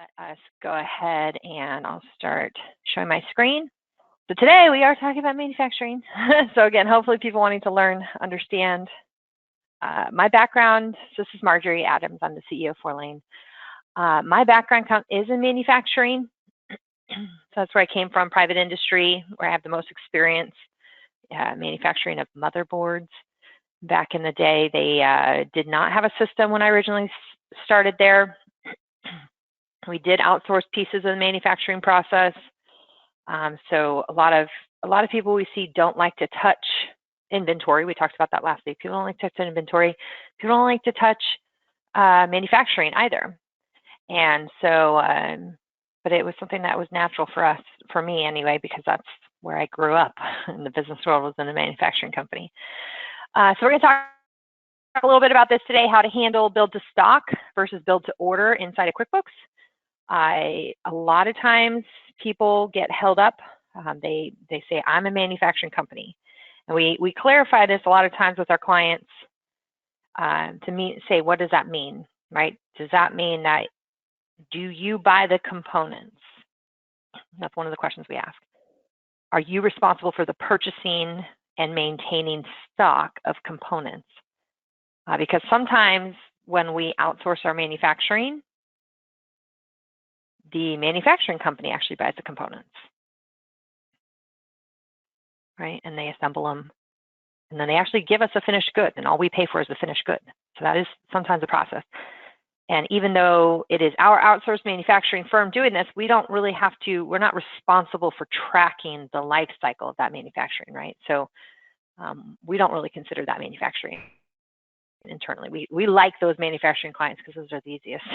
Let us go ahead and I'll start showing my screen. So today we are talking about manufacturing. So again, hopefully people wanting to learn, understand my background. So this is Marjorie Adams. I'm the CEO of Fourlane. My background is in manufacturing. So that's where I came from, private industry, where I have the most experience manufacturing of motherboards. Back in the day, they did not have a system when I originally started there. We did outsource pieces of the manufacturing process. So a lot of people we see don't like to touch inventory. We talked about that last week. People don't like to touch inventory. People don't like to touch manufacturing either. And so, but it was something that was natural for us, for me anyway, because that's where I grew up in the business world, was in a manufacturing company. So we're going to talk a little bit about this today, how to handle build to stock versus build to order inside of QuickBooks. A lot of times people get held up. They say, I'm a manufacturing company. And we clarify this a lot of times with our clients to say, what does that mean, right? Does that mean that, do you buy the components? That's one of the questions we ask. Are you responsible for the purchasing and maintaining stock of components? Because sometimes when we outsource our manufacturing, the manufacturing company actually buys the components, right? And they assemble them, and then they actually give us a finished good, and all we pay for is the finished good. So that is sometimes a process. And even though it is our outsourced manufacturing firm doing this, we don't really have to, we're not responsible for tracking the life cycle of that manufacturing, right? So we don't really consider that manufacturing internally. We like those manufacturing clients because those are the easiest.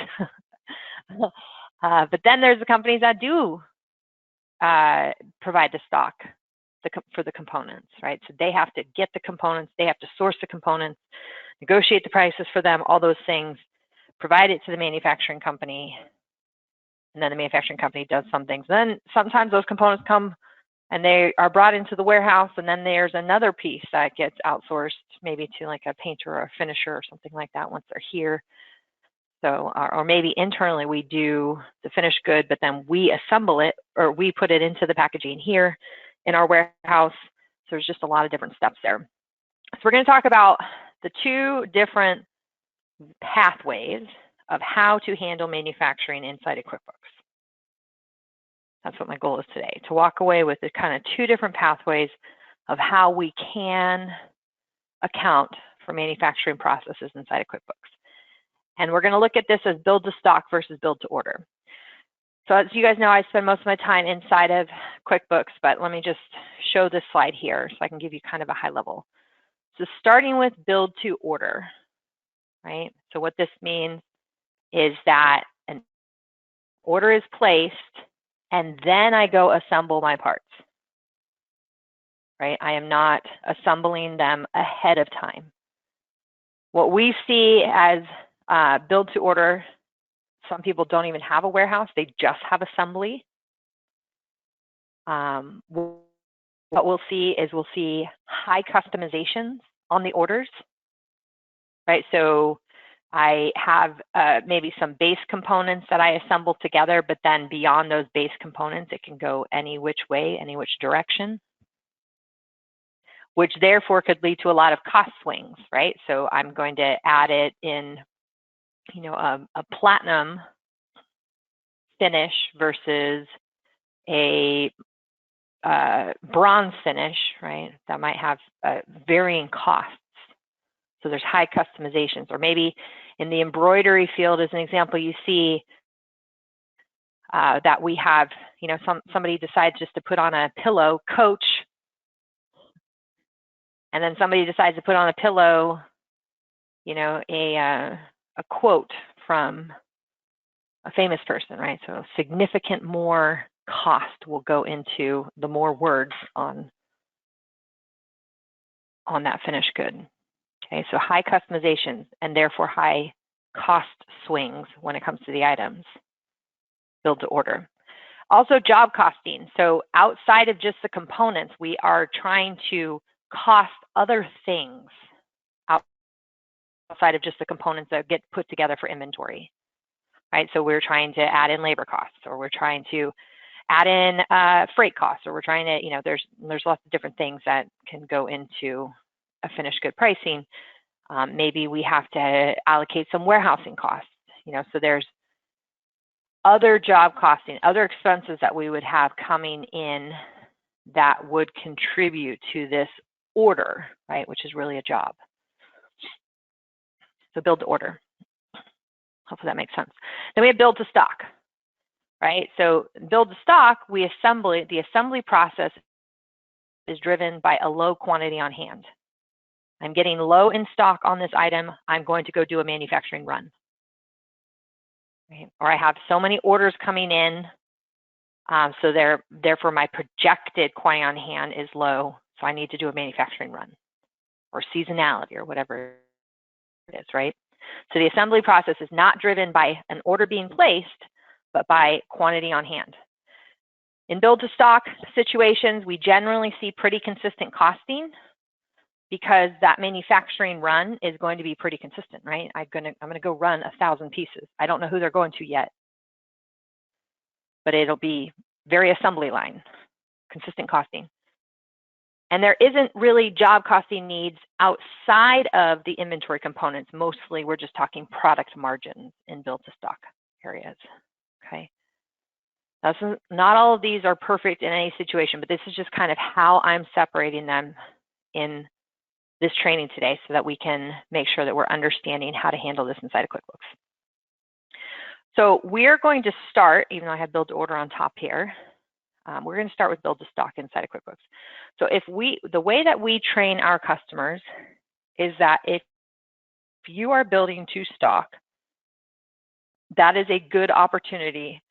But then there's the companies that do provide the stock for the components, right? So they have to get the components, they have to source the components, negotiate the prices for them, all those things, provide it to the manufacturing company, and then the manufacturing company does some things. Then sometimes those components come and they are brought into the warehouse, and then there's another piece that gets outsourced, maybe to like a painter or a finisher or something like that once they're here. So, or maybe internally we do the finished good, but then we assemble it, or we put it into the packaging here in our warehouse. So there's just a lot of different steps there. So we're going to talk about the two different pathways of how to handle manufacturing inside of QuickBooks. That's what my goal is today, to walk away with the kind of two different pathways of how we can account for manufacturing processes inside of QuickBooks. And we're going to look at this as build to stock versus build to order. So as you guys know, I spend most of my time inside of QuickBooks, but let me just show this slide here so I can give you kind of a high level. So starting with build to order, right? So what this means is that an order is placed and then I go assemble my parts, right? I am not assembling them ahead of time. What we see as build to order, some people don't even have a warehouse, they just have assembly. What we'll see is we'll see high customizations on the orders, right? So I have maybe some base components that I assemble together, but then beyond those base components, it can go any which way, any which direction, which therefore could lead to a lot of cost swings, right? So I'm going to add it in, you know, a platinum finish versus a bronze finish, right? That might have varying costs. So there's high customizations. Or maybe in the embroidery field, as an example, you see that we have, you know, somebody decides just to put on a pillow, Coach, and then somebody decides to put on a pillow, you know, a quote from a famous person, right? So significant more cost will go into the more words on that finished good. Okay, so high customizations and therefore high cost swings when it comes to the items, build to order. Also job costing. So outside of just the components, we are trying to cost other things outside of just the components that get put together for inventory. right? So we're trying to add in labor costs, or we're trying to add in freight costs, or we're trying to, you know, there's lots of different things that can go into a finished good pricing. Maybe we have to allocate some warehousing costs, you know, so there's other job costing, other expenses that we would have coming in that would contribute to this order, right, which is really a job. So build to order. Hopefully that makes sense. Then we have build to stock, right? So build to stock, the assembly process is driven by a low quantity on hand. I'm getting low in stock on this item. I'm going to go do a manufacturing run. Right? Or I have so many orders coming in, so therefore my projected quantity on hand is low, so I need to do a manufacturing run, or seasonality, or whatever it is, right? So the assembly process is not driven by an order being placed, but by quantity on hand. In build to stock situations, we generally see pretty consistent costing because that manufacturing run is going to be pretty consistent, right? I'm gonna go run 1,000 pieces. I don't know who they're going to yet, but it'll be very assembly line, consistent costing. And there isn't really job costing needs outside of the inventory components. Mostly we're just talking product margins in build to stock areas, okay? Not all of these are perfect in any situation, but this is just kind of how I'm separating them in this training today so that we can make sure that we're understanding how to handle this inside of QuickBooks. So we're going to start, even though I have build to order on top here, we're going to start with build to stock inside of QuickBooks. So the way that we train our customers is that if you are building to stock, that is a good opportunity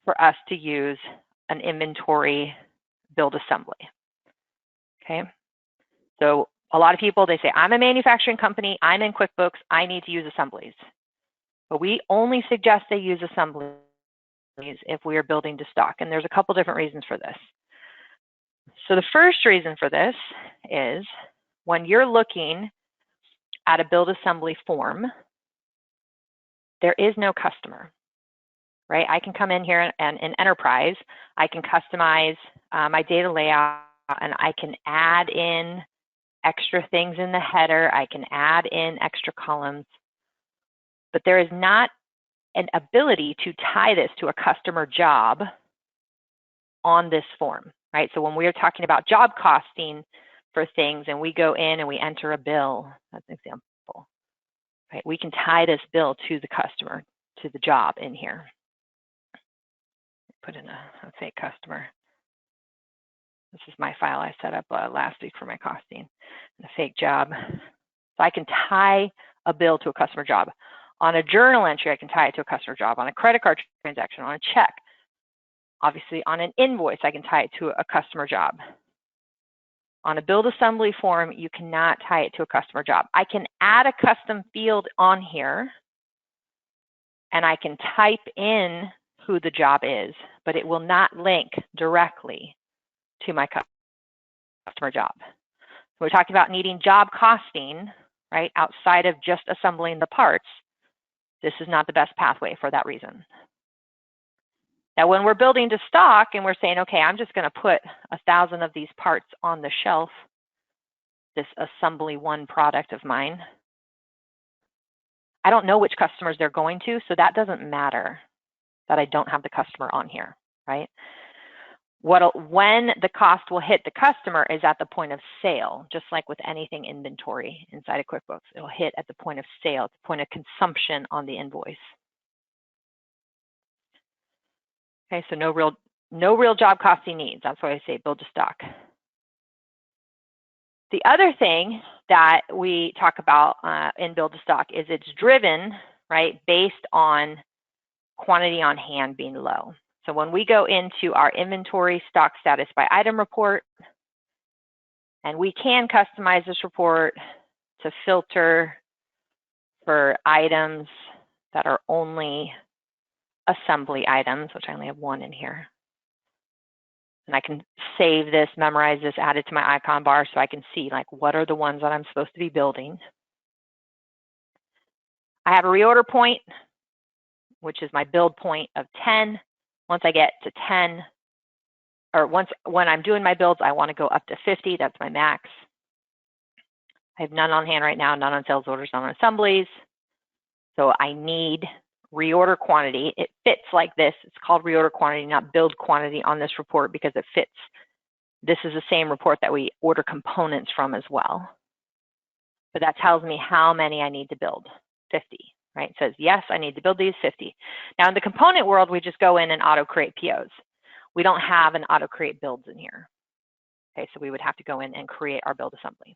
for us to use an inventory build assembly, okay? So a lot of people, they say, I'm a manufacturing company, I'm in QuickBooks, I need to use assemblies. But we only suggest they use assemblies if we are building to stock, and there's a couple different reasons for this. So the first reason for this is when you're looking at a build assembly form, there is no customer, right? I can come in here and in Enterprise, I can customize my data layout, and I can add in extra things in the header, I can add in extra columns, but there is not an ability to tie this to a customer job on this form, right? So when we're talking about job costing for things and we go in and we enter a bill, that's an example, right? We can tie this bill to the customer, to the job in here. Put in a fake customer. This is my file I set up last week for my costing, a fake job. So I can tie a bill to a customer job. On a journal entry, I can tie it to a customer job. On a credit card transaction, on a check. Obviously, on an invoice, I can tie it to a customer job. On a build assembly form, you cannot tie it to a customer job. I can add a custom field on here, and I can type in who the job is, but it will not link directly to my customer job. We're talking about needing job costing, right, outside of just assembling the parts. This is not the best pathway for that reason. Now, when we're building to stock and we're saying, okay, I'm just going to put 1,000 of these parts on the shelf, this assembly one product of mine, I don't know which customers they're going to, so that doesn't matter that I don't have the customer on here, right? When the cost will hit the customer is at the point of sale, just like with anything inventory inside of QuickBooks. It'll hit at the point of sale, at the point of consumption on the invoice. Okay, so no real job costing needs. That's why I say build to stock. The other thing that we talk about in build to stock is it's driven, right, based on quantity on hand being low. So when we go into our inventory stock status by item report, and we can customize this report to filter for items that are only assembly items, which I only have one in here. And I can save this, memorize this, add it to my icon bar so I can see like what are the ones that I'm supposed to be building. I have a reorder point. which is my build point of 10. Once I get to 10, or when I'm doing my builds, I want to go up to 50. That's my max. I have none on hand right now, none on sales orders, none on assemblies. So I need reorder quantity. It fits like this. It's called reorder quantity, not build quantity on this report because it fits. This is the same report that we order components from as well. But that tells me how many I need to build, 50, right? It says, yes, I need to build these 50. Now in the component world, we just go in and auto create POs. We don't have an auto create builds in here. Okay, so we would have to go in and create our build assembly.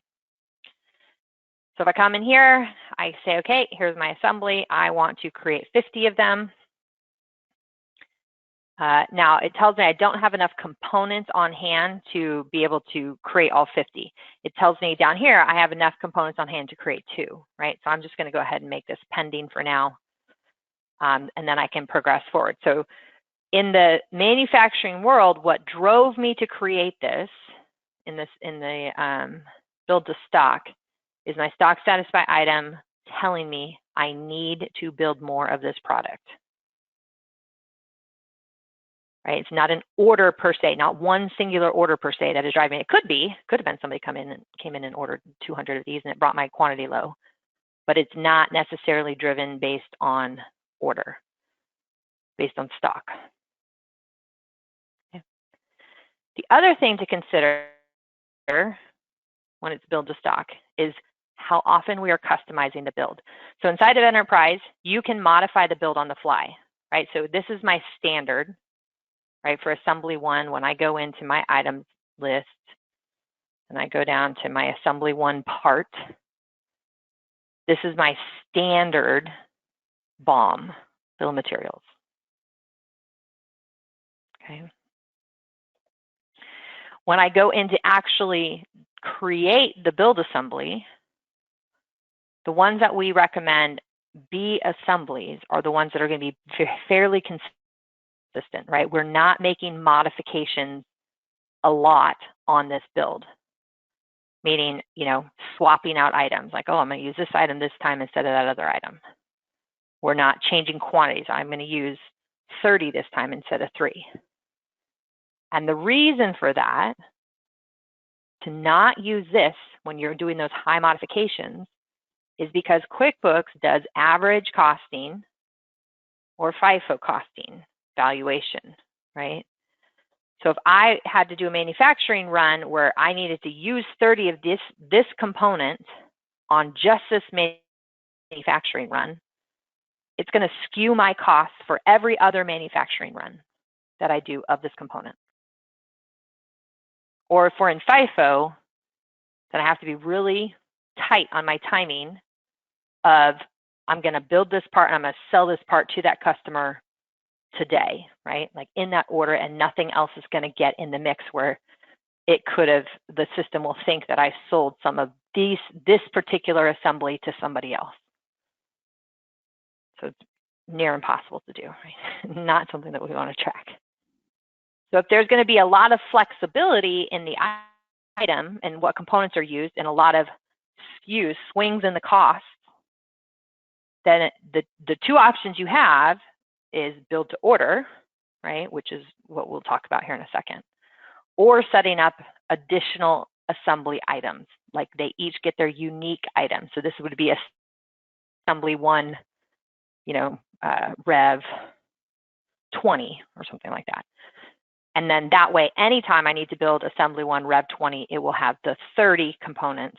So if I come in here, I say, okay, here's my assembly. I want to create 50 of them. Now it tells me I don't have enough components on hand to be able to create all 50. It tells me down here I have enough components on hand to create 2, right? So I'm just going to go ahead and make this pending for now, and then I can progress forward. So in the manufacturing world, what drove me to create this in the build to stock is my stock status by item telling me I need to build more of this product. Right? It's not an order per se, not one singular order per se that is driving. It could have been somebody came in and ordered 200 of these and it brought my quantity low, but it's not necessarily driven based on order, based on stock. Okay. The other thing to consider when it's build to stock is how often we are customizing the build. So inside of Enterprise, you can modify the build on the fly, right? So this is my standard. Right, for assembly 1, when I go into my items list and I go down to my assembly 1 part, this is my standard BOM, bill of materials. Okay. When I go in to actually create the build assembly, the ones that we recommend be assemblies are the ones that are going to be fairly consistent. Right? We're not making modifications a lot on this build, meaning, swapping out items like, oh, I'm going to use this item this time instead of that other item. We're not changing quantities. I'm going to use 30 this time instead of 3. And the reason for that, to not use this when you're doing those high modifications, is because QuickBooks does average costing or FIFO costing valuation, right? So if I had to do a manufacturing run where I needed to use 30 of this component on just this manufacturing run, it's going to skew my costs for every other manufacturing run that I do of this component. Or if we're in FIFO, then I have to be really tight on my timing of I'm going to build this part and I'm going to sell this part to that customer today, right? Like in that order, and nothing else is going to get in the mix where it could have, the system will think that I sold some of this particular assembly to somebody else. So it's near impossible to do, right? Not something that we want to track. So if there's going to be a lot of flexibility in the item and what components are used and a lot of swings in the cost, then the 2 options you have is build to order, right, which is what we'll talk about here in a second, or setting up additional assembly items, like they each get their unique item. So this would be assembly 1, Rev 20 or something like that. And then that way, anytime I need to build assembly 1, Rev 20, it will have the 30 components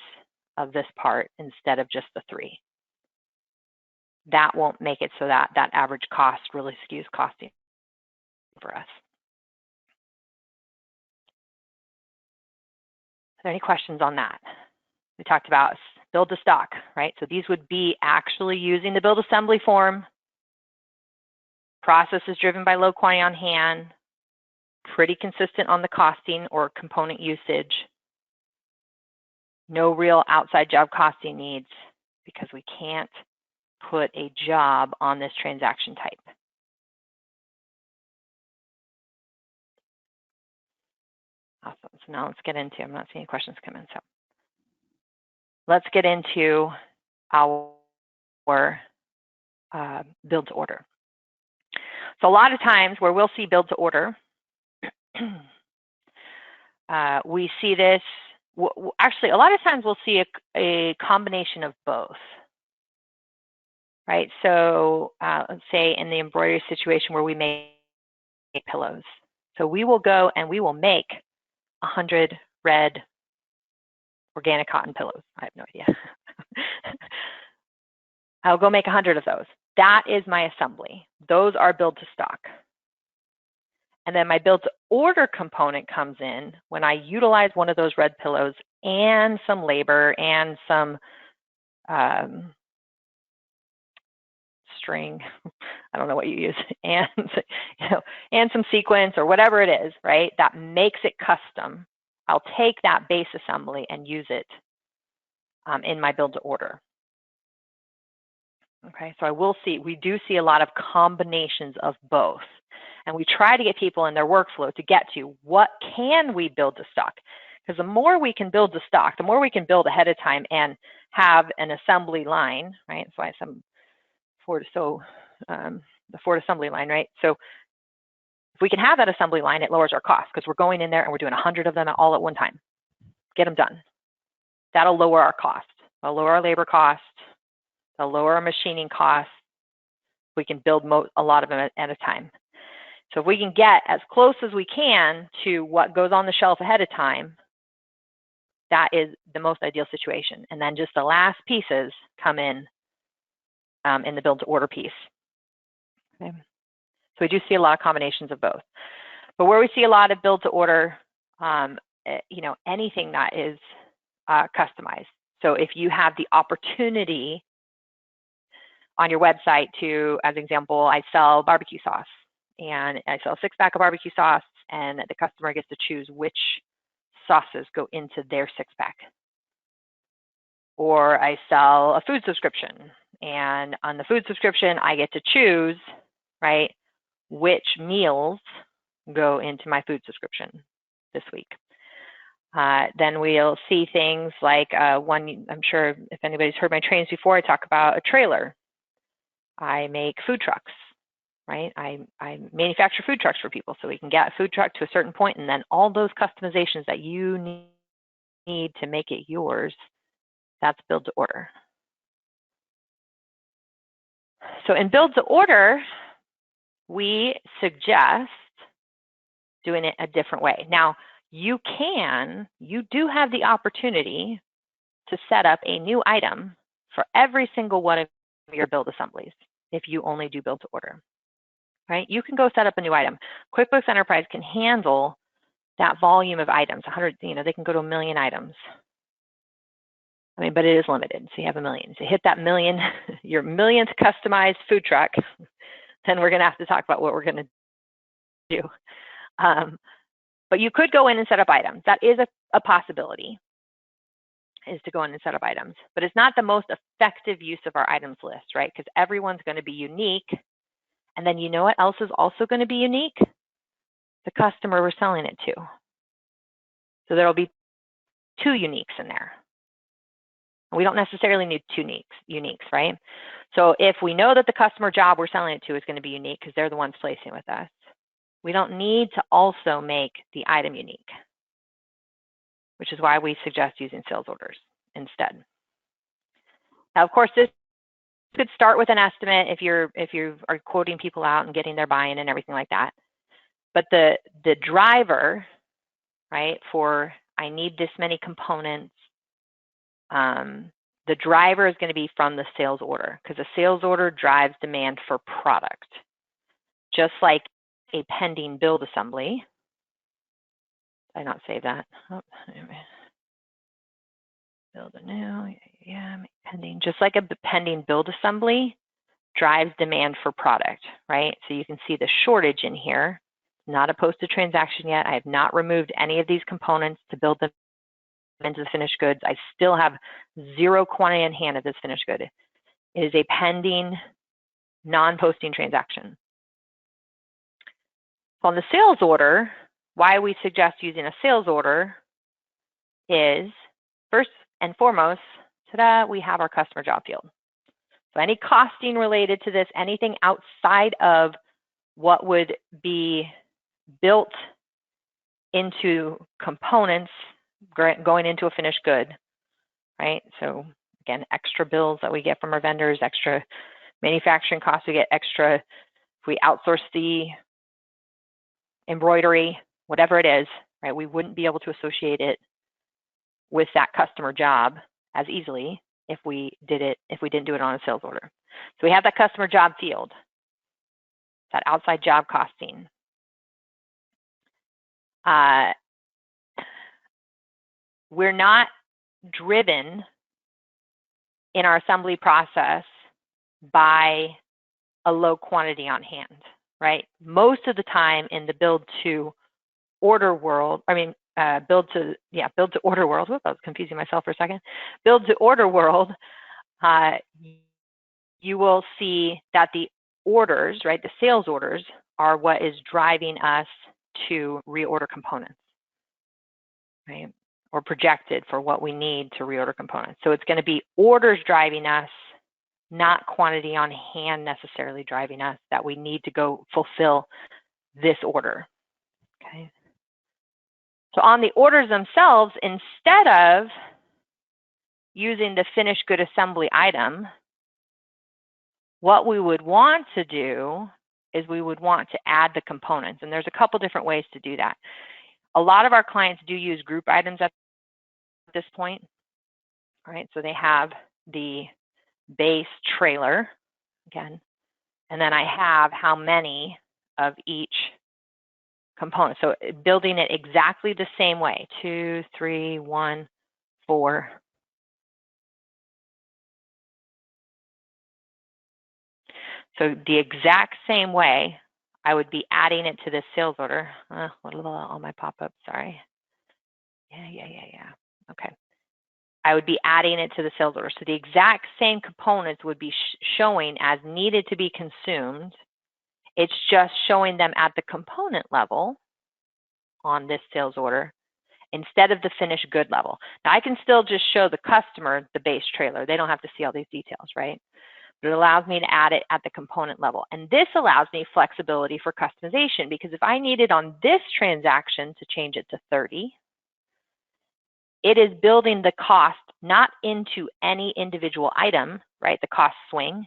of this part instead of just the 3. That won't make it so that that average cost really skews costing for us. Are there any questions on that? We talked about build to stock, right? So these would be actually using the build assembly form. Process is driven by low quantity on hand, pretty consistent on the costing or component usage. No real outside job costing needs because we can't put a job on this transaction type. Awesome. So now let's get into, I'm not seeing any questions come in. So let's get into our build to order. So a lot of times where we'll see build to order, we see this, actually a lot of times we'll see a combination of both, right? So let's say in the embroidery situation where we make pillows. So we will go and we will make 100 red organic cotton pillows. I have no idea. I'll go make 100 of those. That is my assembly. Those are build to stock. And then my build to order component comes in when I utilize one of those red pillows and some labor and some string, I don't know what you use, and and some sequence or whatever it is, right? That makes it custom. I'll take that base assembly and use it in my build to order. Okay, so we do see a lot of combinations of both. And we try to get people in their workflow to get to what can we build to stock? Because the more we can build to stock, the more we can build ahead of time and have an assembly line, right? That's why the Ford assembly line, right? So if we can have that assembly line, it lowers our cost because we're going in there and we're doing 100 of them all at one time. Get them done. That'll lower our cost. That'll lower our labor cost. That'll lower our machining costs. We can build a lot of them at a time. So if we can get as close as we can to what goes on the shelf ahead of time, that is the most ideal situation. And then just the last pieces come in the build to order piece. Okay. So we do see a lot of combinations of both. But where we see a lot of build to order, anything that is customized. So if you have the opportunity on your website to, as an example, I sell barbecue sauce and I sell a 6-pack of barbecue sauce and the customer gets to choose which sauces go into their 6-pack. Or I sell a food subscription and on the food subscription, I get to choose, right, which meals go into my food subscription this week. Then we'll see things like one, I'm sure if anybody's heard my trainings before, I talk about a trailer. I make food trucks, right? I manufacture food trucks for people so we can get a food truck to a certain point and then all those customizations that you need to make it yours, that's build to order. So in build to order, we suggest doing it a different way. Now, you do have the opportunity to set up a new item for every single one of your build assemblies if you only do build to order, right? You can go set up a new item. QuickBooks Enterprise can handle that volume of items, 100, they can go to 1 million items. I mean, but it is limited, so you have 1 million. So hit that million, your millionth customized food truck, then we're gonna have to talk about what we're gonna do. But you could go in and set up items. That is a possibility, is to go in and set up items. But it's not the most effective use of our items list, right? Because everyone's going to be unique. And then you know what else is also going to be unique? The customer we're selling it to. So there will be 2 uniques in there. We don't necessarily need 2 uniques, right? So if we know that the customer job we're selling it to is going to be unique because they're the ones placing with us, we don't need to also make the item unique, which is why we suggest using sales orders instead. Now, of course, this could start with an estimate if you are quoting people out and getting their buy-in and everything like that. But the driver, right, for I need this many components, the driver is going to be from the sales order because a sales order drives demand for product, just like a pending build assembly. Did I not save that? Oh, anyway. Build a new, yeah, pending. Just like a pending build assembly drives demand for product, right? So you can see the shortage in here. Not a posted transaction yet. I have not removed any of these components to build them into the finished goods. I still have 0 quantity in hand of this finished good. It is a pending, non-posting transaction. On the sales order, why we suggest using a sales order is, first and foremost, we have our customer job field. So any costing related to this, anything outside of what would be built into components going into a finished good, right? So again, extra bills that we get from our vendors, extra manufacturing costs we get, extra if we outsource the embroidery, whatever it is, right? We wouldn't be able to associate it with that customer job as easily if we didn't do it on a sales order. So we have that customer job field, that outside job costing. We're not driven in our assembly process by a low quantity on hand, right? Most of the time in the build to order world, build to order world, whoops, I was confusing myself for a second. Build to order world, you will see that the orders, right, the sales orders are what is driving us to reorder components, right? Or projected for what we need to reorder components. So it's going to be orders driving us, not quantity on hand necessarily driving us, that we need to go fulfill this order, okay? So on the orders themselves, instead of using the finished good assembly item, what we would want to do is we would want to add the components. And there's a couple different ways to do that. A lot of our clients do use group items at this point, right? So they have the base trailer, again, and then I have how many of each component. So building it exactly the same way, 2, 3, 1, 4. So the exact same way, I would be adding it to this sales order. All my pop-ups, sorry. Yeah. Okay. I would be adding it to the sales order. So the exact same components would be showing as needed to be consumed. It's just showing them at the component level on this sales order instead of the finished good level. Now I can still just show the customer the base trailer. They don't have to see all these details, right? But it allows me to add it at the component level. And this allows me flexibility for customization, because if I needed on this transaction to change it to 30, it is building the cost not into any individual item, right? The cost swing.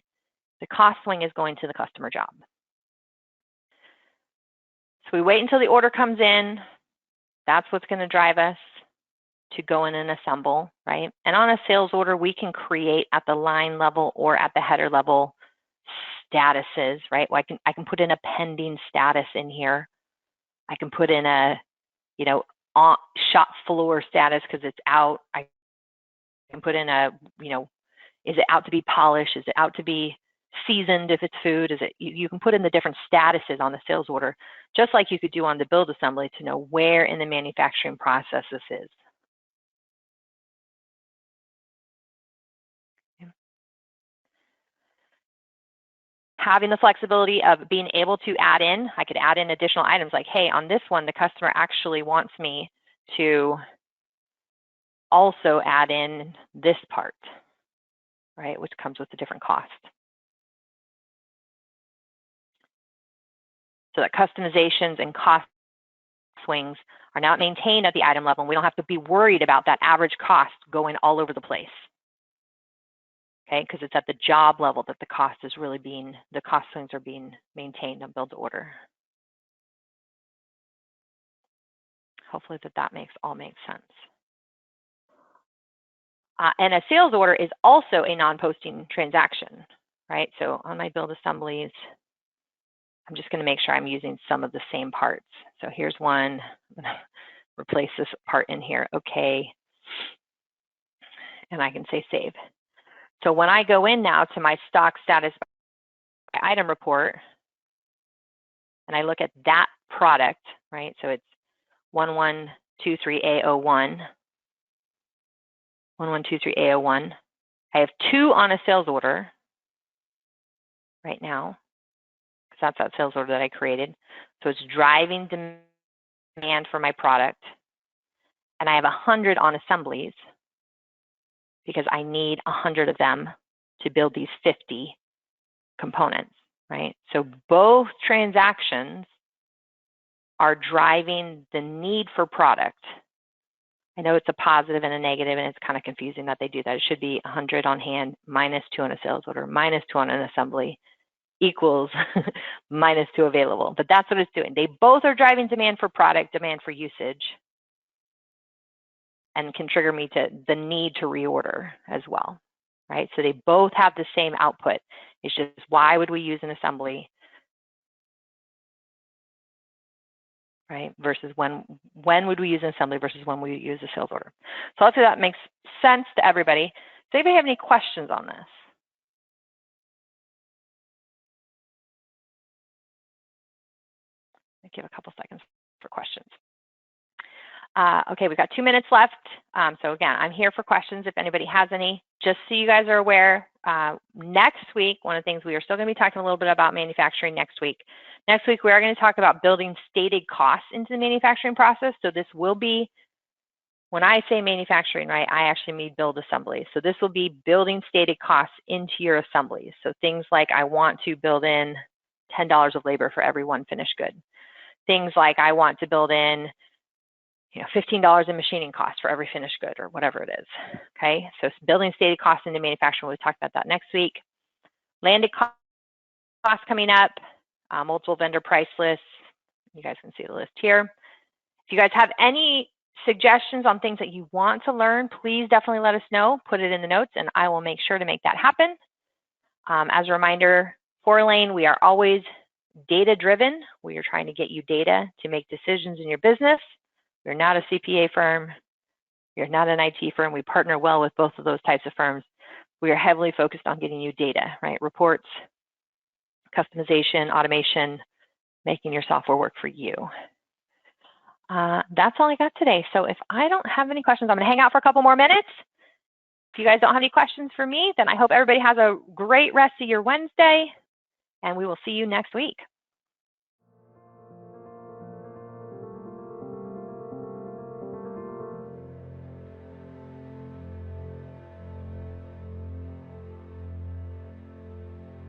The cost swing is going to the customer job. So we wait until the order comes in. That's what's going to drive us to go in and assemble, right? And on a sales order, we can create at the line level or at the header level statuses, right? Well, I can put in a pending status in here. I can put in a, on shop floor status because it's out. I can put in a, is it out to be polished? Is it out to be seasoned if it's food? Is it, you can put in the different statuses on the sales order, just like you could do on the build assembly to know where in the manufacturing process this is. Having the flexibility of being able to add in, I could add in additional items like, hey, on this one, the customer actually wants me to also add in this part, right, which comes with a different cost. So that customizations and cost swings are not maintained at the item level, and we don't have to be worried about that average cost going all over the place. Okay, because it's at the job level that the cost is really the cost swings are being maintained on build to order. Hopefully that all makes sense. And a sales order is also a non-posting transaction, right? So on my build assemblies, I'm just going to make sure I'm using some of the same parts. So here's one. I'm going to replace this part in here. Okay. And I can say save. So when I go in now to my stock status item report, and I look at that product, right? So it's 1123A01. 1123A01. I have 2 on a sales order right now, because that's that sales order that I created. So it's driving demand for my product. And I have 100 on assemblies, because I need 100 of them to build these 50 components, right? So both transactions are driving the need for product. I know it's a positive and a negative, and it's kind of confusing that they do that. It should be 100 on hand, minus 2 on a sales order, minus 2 on an assembly, equals minus 2 available. But that's what it's doing. They both are driving demand for product, demand for usage, and can trigger me to the need to reorder as well, right? So they both have the same output. It's just, why would we use an assembly, right? Versus when would we use an assembly versus when we use a sales order. So hopefully that makes sense to everybody. Does anybody have any questions on this? I'll give a couple seconds for questions. Okay, we've got 2 minutes left. So again, I'm here for questions if anybody has any. Just so you guys are aware, next week, one of the things we are still going to be talking a little bit about manufacturing next week. Next week, we are going to talk about building stated costs into the manufacturing process. So this will be, when I say manufacturing, right, I actually mean build assemblies. So this will be building stated costs into your assemblies. So things like, I want to build in $10 of labor for every one finished good. Things like, I want to build in $15 in machining costs for every finished good, or whatever it is, okay? So building stated costs into manufacturing, we'll talk about that next week. Landed costs coming up, multiple vendor price lists. You guys can see the list here. If you guys have any suggestions on things that you want to learn, please definitely let us know. Put it in the notes, and I will make sure to make that happen. As a reminder, Fourlane, we are always data-driven. We are trying to get you data to make decisions in your business. We're not a CPA firm. You're not an IT firm. We partner well with both of those types of firms. We are heavily focused on getting you data, right? Reports, customization, automation, making your software work for you. That's all I got today. So if I don't have any questions, I'm going to hang out for a couple more minutes. If you guys don't have any questions for me, then I hope everybody has a great rest of your Wednesday, and we will see you next week.